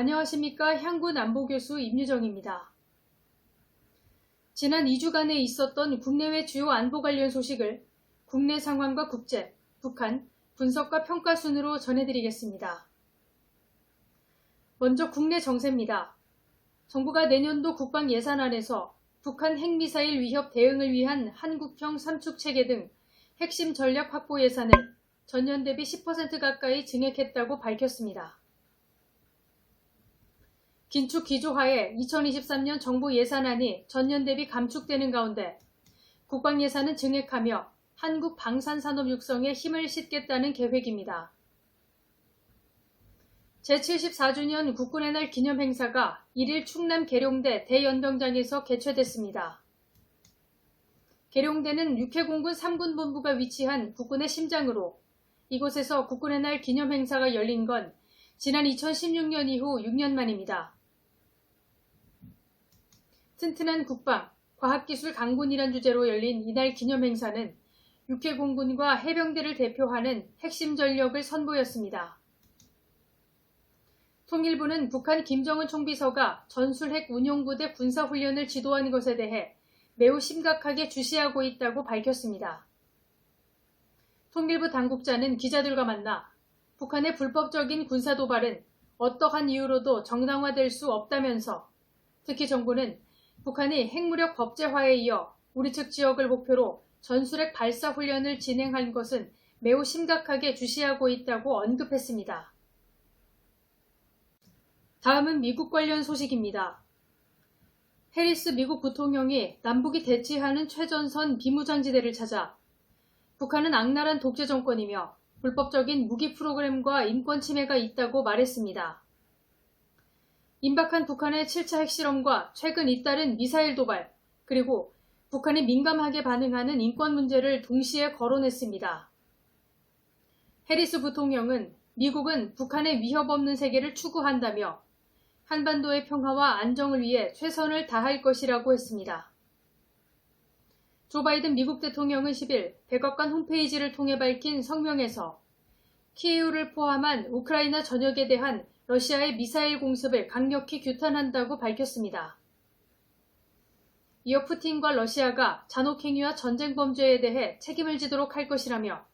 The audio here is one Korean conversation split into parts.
안녕하십니까. 향구남보교수 임유정입니다. 지난 2주간에 있었던 국내외 주요 안보 관련 소식을 국내 상황과 국제, 북한, 분석과 평가 순으로 전해드리겠습니다. 먼저 국내 정세입니다. 정부가 내년도 국방 예산안에서 북한 핵미사일 위협 대응을 위한 한국형 삼축체계 등 핵심 전략 확보 예산을 전년 대비 10% 가까이 증액했다고 밝혔습니다. 긴축 기조하에 2023년 정부 예산안이 전년 대비 감축되는 가운데 국방 예산은 증액하며 한국 방산산업 육성에 힘을 싣겠다는 계획입니다. 제74주년 국군의 날 기념행사가 1일 충남 계룡대 대연병장에서 개최됐습니다. 계룡대는 육해공군 3군 본부가 위치한 국군의 심장으로 이곳에서 국군의 날 기념행사가 열린 건 지난 2016년 이후 6년 만입니다. 튼튼한 국방, 과학기술 강군이란 주제로 열린 이날 기념행사는 육해공군과 해병대를 대표하는 핵심 전력을 선보였습니다. 통일부는 북한 김정은 총비서가 전술핵 운용부대 군사훈련을 지도한 것에 대해 매우 심각하게 주시하고 있다고 밝혔습니다. 통일부 당국자는 기자들과 만나 북한의 불법적인 군사도발은 어떠한 이유로도 정당화될 수 없다면서 특히 정부는 북한이 핵무력 법제화에 이어 우리 측 지역을 목표로 전술핵 발사 훈련을 진행한 것은 매우 심각하게 주시하고 있다고 언급했습니다. 다음은 미국 관련 소식입니다. 해리스 미국 부통령이 남북이 대치하는 최전선 비무장지대를 찾아 북한은 악랄한 독재 정권이며 불법적인 무기 프로그램과 인권 침해가 있다고 말했습니다. 임박한 북한의 7차 핵실험과 최근 잇따른 미사일 도발, 그리고 북한이 민감하게 반응하는 인권 문제를 동시에 거론했습니다. 해리스 부통령은 미국은 북한의 위협 없는 세계를 추구한다며 한반도의 평화와 안정을 위해 최선을 다할 것이라고 했습니다. 조 바이든 미국 대통령은 10일 백악관 홈페이지를 통해 밝힌 성명에서 키이우를 포함한 우크라이나 전역에 대한 러시아의 미사일 공습을 강력히 규탄한다고 밝혔습니다. 이어 푸틴과 러시아가 잔혹행위와 전쟁 범죄에 대해 책임을 지도록 할 것이라며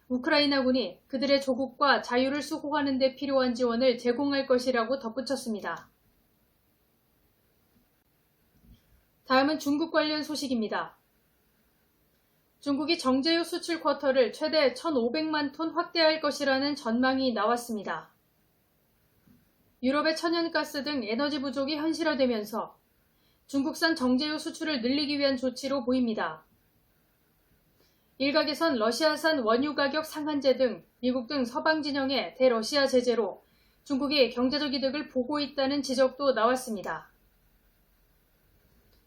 우크라이나군이 그들의 조국과 자유를 수호하는 데 필요한 지원을 제공할 것이라고 덧붙였습니다. 다음은 중국 관련 소식입니다. 중국이 정제유 수출 쿼터를 최대 1,500만 톤 확대할 것이라는 전망이 나왔습니다. 유럽의 천연가스 등 에너지 부족이 현실화되면서 중국산 정제유 수출을 늘리기 위한 조치로 보입니다. 일각에선 러시아산 원유 가격 상한제 등 미국 등 서방 진영의 대러시아 제재로 중국이 경제적 이득을 보고 있다는 지적도 나왔습니다.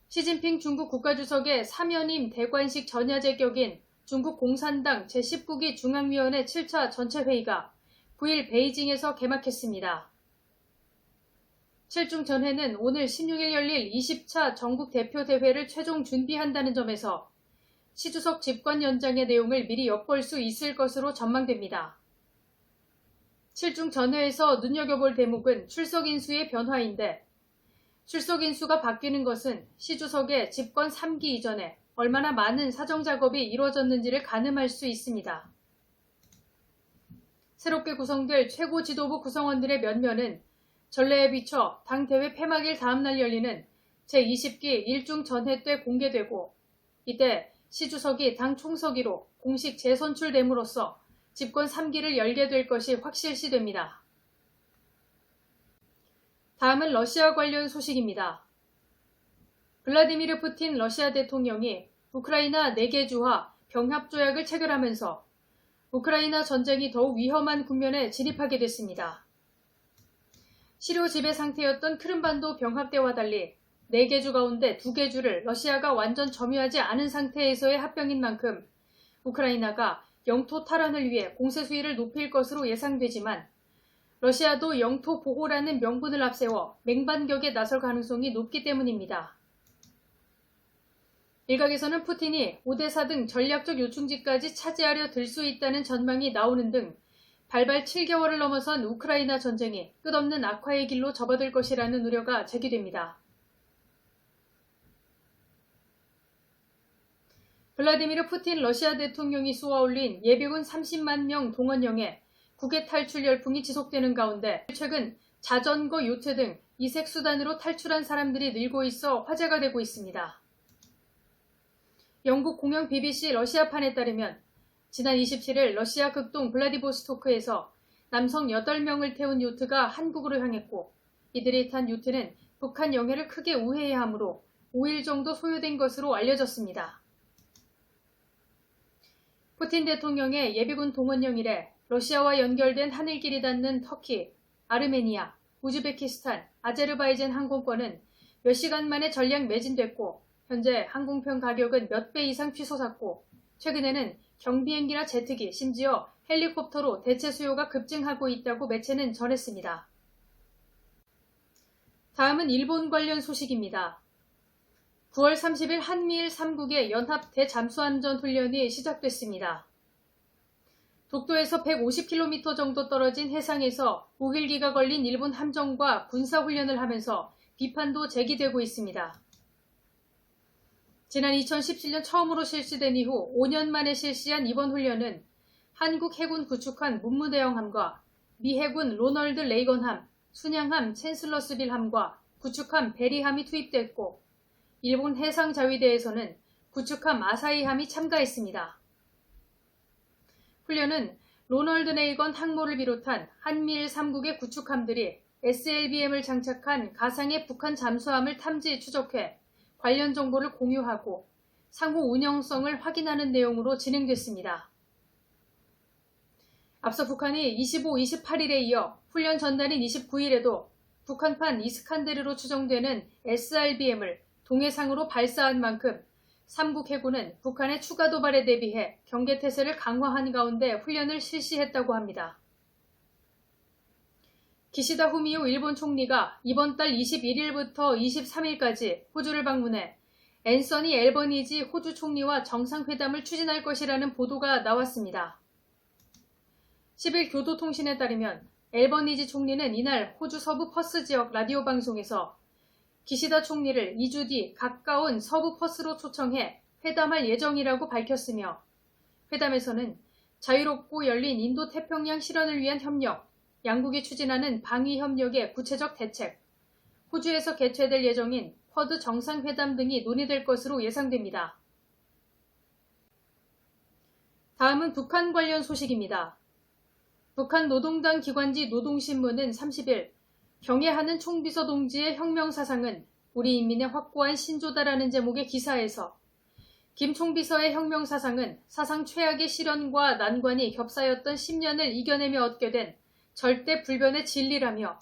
시진핑 중국 국가주석의 사면임 대관식 전야제 격인 중국 공산당 제19기 중앙위원회 7차 전체회의가 9일 베이징에서 개막했습니다. 7중 전회는 오늘 16일 열릴 20차 전국 대표대회를 최종 준비한다는 점에서 시 주석 집권 연장의 내용을 미리 엿볼 수 있을 것으로 전망됩니다. 7중 전회에서 눈여겨볼 대목은 출석 인수의 변화인데 출석 인수가 바뀌는 것은 시 주석의 집권 3기 이전에 얼마나 많은 사정 작업이 이루어졌는지를 가늠할 수 있습니다. 새롭게 구성될 최고 지도부 구성원들의 면면은 전례에 비춰 당 대회 폐막일 다음날 열리는 제20기 1중 전회 때 공개되고 이때 시 주석이 당 총서기로 공식 재선출됨으로써 집권 3기를 열게 될 것이 확실시됩니다. 다음은 러시아 관련 소식입니다. 블라디미르 푸틴 러시아 대통령이 우크라이나 4개 주와 병합조약을 체결하면서 우크라이나 전쟁이 더욱 위험한 국면에 진입하게 됐습니다. 시료 지배 상태였던 크림반도 병합대와 달리 4개 주 가운데 2개 주를 러시아가 완전 점유하지 않은 상태에서의 합병인 만큼 우크라이나가 영토 탈환을 위해 공세 수위를 높일 것으로 예상되지만 러시아도 영토 보호라는 명분을 앞세워 맹반격에 나설 가능성이 높기 때문입니다. 일각에서는 푸틴이 오데사 등 전략적 요충지까지 차지하려 들 수 있다는 전망이 나오는 등 발발 7개월을 넘어선 우크라이나 전쟁이 끝없는 악화의 길로 접어들 것이라는 우려가 제기됩니다. 블라디미르 푸틴 러시아 대통령이 쏘아올린 예비군 30만 명 동원령에 국외 탈출 열풍이 지속되는 가운데 최근 자전거, 요트 등 이색 수단으로 탈출한 사람들이 늘고 있어 화제가 되고 있습니다. 영국 공영 BBC 러시아판에 따르면 지난 27일 러시아 극동 블라디보스토크에서 남성 8명을 태운 요트가 한국으로 향했고 이들이 탄 요트는 북한 영해를 크게 우회하므로 5일 정도 소요된 것으로 알려졌습니다. 푸틴 대통령의 예비군 동원령 이래 러시아와 연결된 하늘길이 닿는 터키, 아르메니아, 우즈베키스탄, 아제르바이잔 항공권은 몇 시간 만에 전량 매진됐고 현재 항공편 가격은 몇 배 이상 치솟았고 최근에는 경비행기나 제트기, 심지어 헬리콥터로 대체 수요가 급증하고 있다고 매체는 전했습니다. 다음은 일본 관련 소식입니다. 9월 30일 한미일 3국의 연합 대잠수함전 훈련이 시작됐습니다. 독도에서 150km 정도 떨어진 해상에서 5일기가 걸린 일본 함정과 군사훈련을 하면서 비판도 제기되고 있습니다. 지난 2017년 처음으로 실시된 이후 5년 만에 실시한 이번 훈련은 한국 해군 구축한 문무대형함과 미 해군 로널드 레이건함, 순양함 챈슬러스빌함과 구축함 베리함이 투입됐고 일본 해상자위대에서는 구축함 아사히함이 참가했습니다. 훈련은 로널드 레이건 항모를 비롯한 한미일 3국의 구축함들이 SLBM을 장착한 가상의 북한 잠수함을 탐지 추적해 관련 정보를 공유하고 상호 운영성을 확인하는 내용으로 진행됐습니다. 앞서 북한이 25, 28일에 이어 훈련 전날인 29일에도 북한판 이스칸데르로 추정되는 SRBM을 동해상으로 발사한 만큼 3국 해군은 북한의 추가 도발에 대비해 경계태세를 강화한 가운데 훈련을 실시했다고 합니다. 기시다 후미오 일본 총리가 이번 달 21일부터 23일까지 호주를 방문해 앤서니 앨버니지 호주 총리와 정상회담을 추진할 것이라는 보도가 나왔습니다. 10일 교도통신에 따르면 앨버니지 총리는 이날 호주 서부 퍼스 지역 라디오 방송에서 기시다 총리를 2주 뒤 가까운 서부 퍼스로 초청해 회담할 예정이라고 밝혔으며 회담에서는 자유롭고 열린 인도태평양 실현을 위한 협력, 양국이 추진하는 방위 협력의 구체적 대책, 호주에서 개최될 예정인 쿼드 정상회담 등이 논의될 것으로 예상됩니다. 다음은 북한 관련 소식입니다. 북한 노동당 기관지 노동신문은 30일 경애하는 총비서 동지의 혁명사상은 우리 인민의 확고한 신조다라는 제목의 기사에서 김 총비서의 혁명사상은 사상 최악의 시련과 난관이 겹사였던 10년을 이겨내며 얻게 된 절대 불변의 진리라며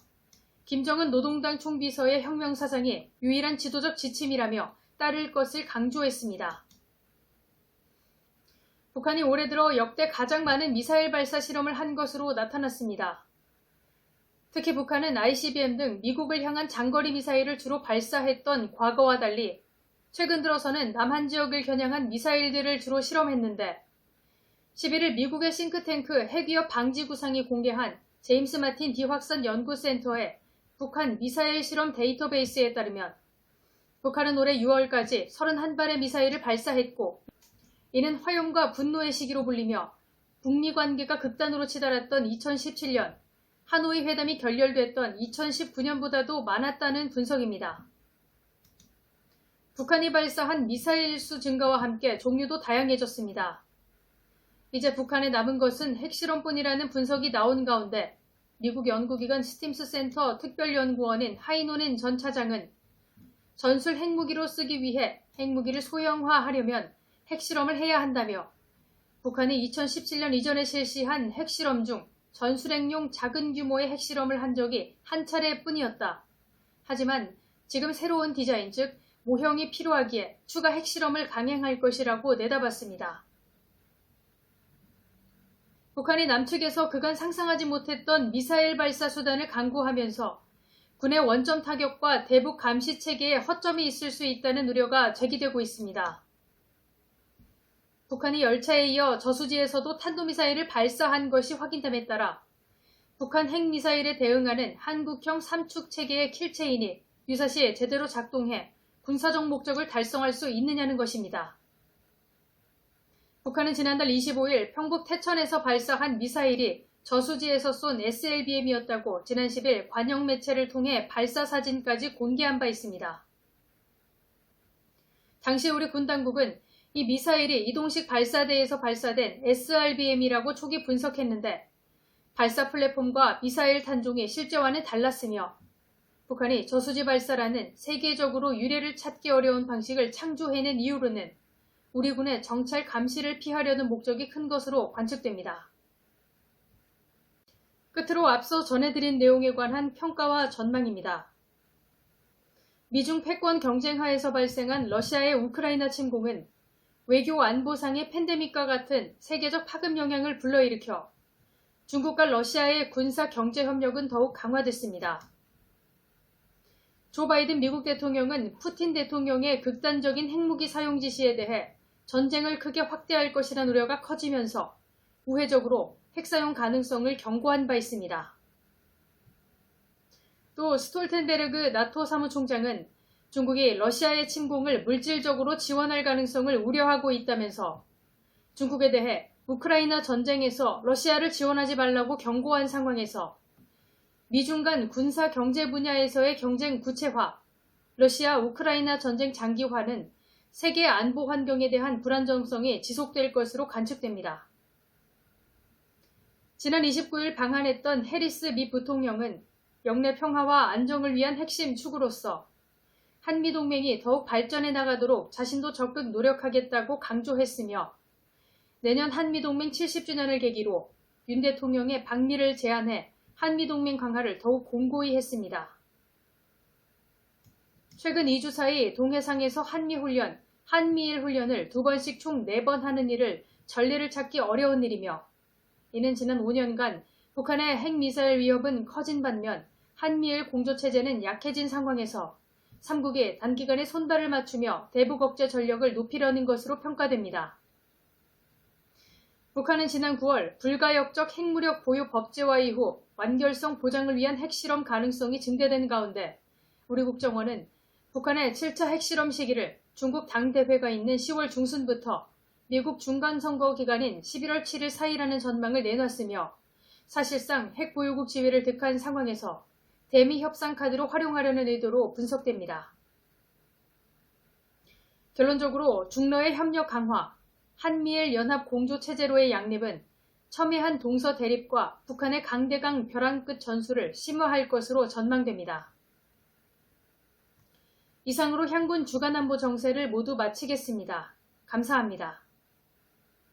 김정은 노동당 총비서의 혁명사상이 유일한 지도적 지침이라며 따를 것을 강조했습니다. 북한이 올해 들어 역대 가장 많은 미사일 발사 실험을 한 것으로 나타났습니다. 특히 북한은 ICBM 등 미국을 향한 장거리 미사일을 주로 발사했던 과거와 달리 최근 들어서는 남한 지역을 겨냥한 미사일들을 주로 실험했는데 11일 미국의 싱크탱크 핵위협 방지구상이 공개한 제임스 마틴 디확산 연구센터의 북한 미사일 실험 데이터베이스에 따르면 북한은 올해 6월까지 31발의 미사일을 발사했고 이는 화염과 분노의 시기로 불리며 북미 관계가 극단으로 치달았던 2017년 하노이 회담이 결렬됐던 2019년보다도 많았다는 분석입니다. 북한이 발사한 미사일 수 증가와 함께 종류도 다양해졌습니다. 이제 북한에 남은 것은 핵실험뿐이라는 분석이 나온 가운데 미국 연구기관 스팀스 센터 특별연구원인 하이노넨 전 차장은 전술 핵무기로 쓰기 위해 핵무기를 소형화하려면 핵실험을 해야 한다며 북한이 2017년 이전에 실시한 핵실험 중 전술핵용 작은 규모의 핵실험을 한 적이 한 차례뿐이었다. 하지만 지금 새로운 디자인, 즉 모형이 필요하기에 추가 핵실험을 강행할 것이라고 내다봤습니다. 북한이 남측에서 그간 상상하지 못했던 미사일 발사 수단을 강구하면서 군의 원점 타격과 대북 감시 체계에 허점이 있을 수 있다는 우려가 제기되고 있습니다. 북한이 열차에 이어 저수지에서도 탄도미사일을 발사한 것이 확인됨에 따라 북한 핵미사일에 대응하는 한국형 삼축 체계의 킬체인이 유사시에 제대로 작동해 군사적 목적을 달성할 수 있느냐는 것입니다. 북한은 지난달 25일 평북 태천에서 발사한 미사일이 저수지에서 쏜 SLBM이었다고 지난 10일 관영 매체를 통해 발사 사진까지 공개한 바 있습니다. 당시 우리 군 당국은 이 미사일이 이동식 발사대에서 발사된 SRBM이라고 초기 분석했는데 발사 플랫폼과 미사일 탄종이 실제와는 달랐으며 북한이 저수지 발사라는 세계적으로 유례를 찾기 어려운 방식을 창조해낸 이유로는 우리 군의 정찰 감시를 피하려는 목적이 큰 것으로 관측됩니다. 끝으로 앞서 전해드린 내용에 관한 평가와 전망입니다. 미중 패권 경쟁하에서 발생한 러시아의 우크라이나 침공은 외교 안보상의 팬데믹과 같은 세계적 파급 영향을 불러일으켜 중국과 러시아의 군사 경제 협력은 더욱 강화됐습니다. 조 바이든 미국 대통령은 푸틴 대통령의 극단적인 핵무기 사용 지시에 대해 전쟁을 크게 확대할 것이라는 우려가 커지면서 우회적으로 핵사용 가능성을 경고한 바 있습니다. 또 스톨텐베르그 나토 사무총장은 중국이 러시아의 침공을 물질적으로 지원할 가능성을 우려하고 있다면서 중국에 대해 우크라이나 전쟁에서 러시아를 지원하지 말라고 경고한 상황에서 미중 간 군사 경제 분야에서의 경쟁 구체화, 러시아 우크라이나 전쟁 장기화는 세계 안보 환경에 대한 불안정성이 지속될 것으로 관측됩니다. 지난 29일 방한했던 해리스 미 부통령은 영내 평화와 안정을 위한 핵심 축으로서 한미동맹이 더욱 발전해 나가도록 자신도 적극 노력하겠다고 강조했으며 내년 한미동맹 70주년을 계기로 윤 대통령의 방미를 제안해 한미동맹 강화를 더욱 공고히 했습니다. 최근 2주 사이 동해상에서 한미훈련, 한미일 훈련을 2번씩 총 4번 하는 일을 전례를 찾기 어려운 일이며 이는 지난 5년간 북한의 핵미사일 위협은 커진 반면 한미일 공조체제는 약해진 상황에서 3국이 단기간에 손발을 맞추며 대북억제 전력을 높이려는 것으로 평가됩니다. 북한은 지난 9월 불가역적 핵무력 보유 법제화 이후 완결성 보장을 위한 핵실험 가능성이 증대된 가운데 우리 국정원은 북한의 7차 핵실험 시기를 중국 당대회가 있는 10월 중순부터 미국 중간선거 기간인 11월 7일 사이라는 전망을 내놨으며 사실상 핵보유국 지위를 득한 상황에서 대미 협상 카드로 활용하려는 의도로 분석됩니다. 결론적으로 중러의 협력 강화, 한미일 연합 공조체제로의 양립은 첨예한 동서 대립과 북한의 강대강 벼랑 끝 전술을 심화할 것으로 전망됩니다. 이상으로 향군 주간안보 정세를 모두 마치겠습니다. 감사합니다.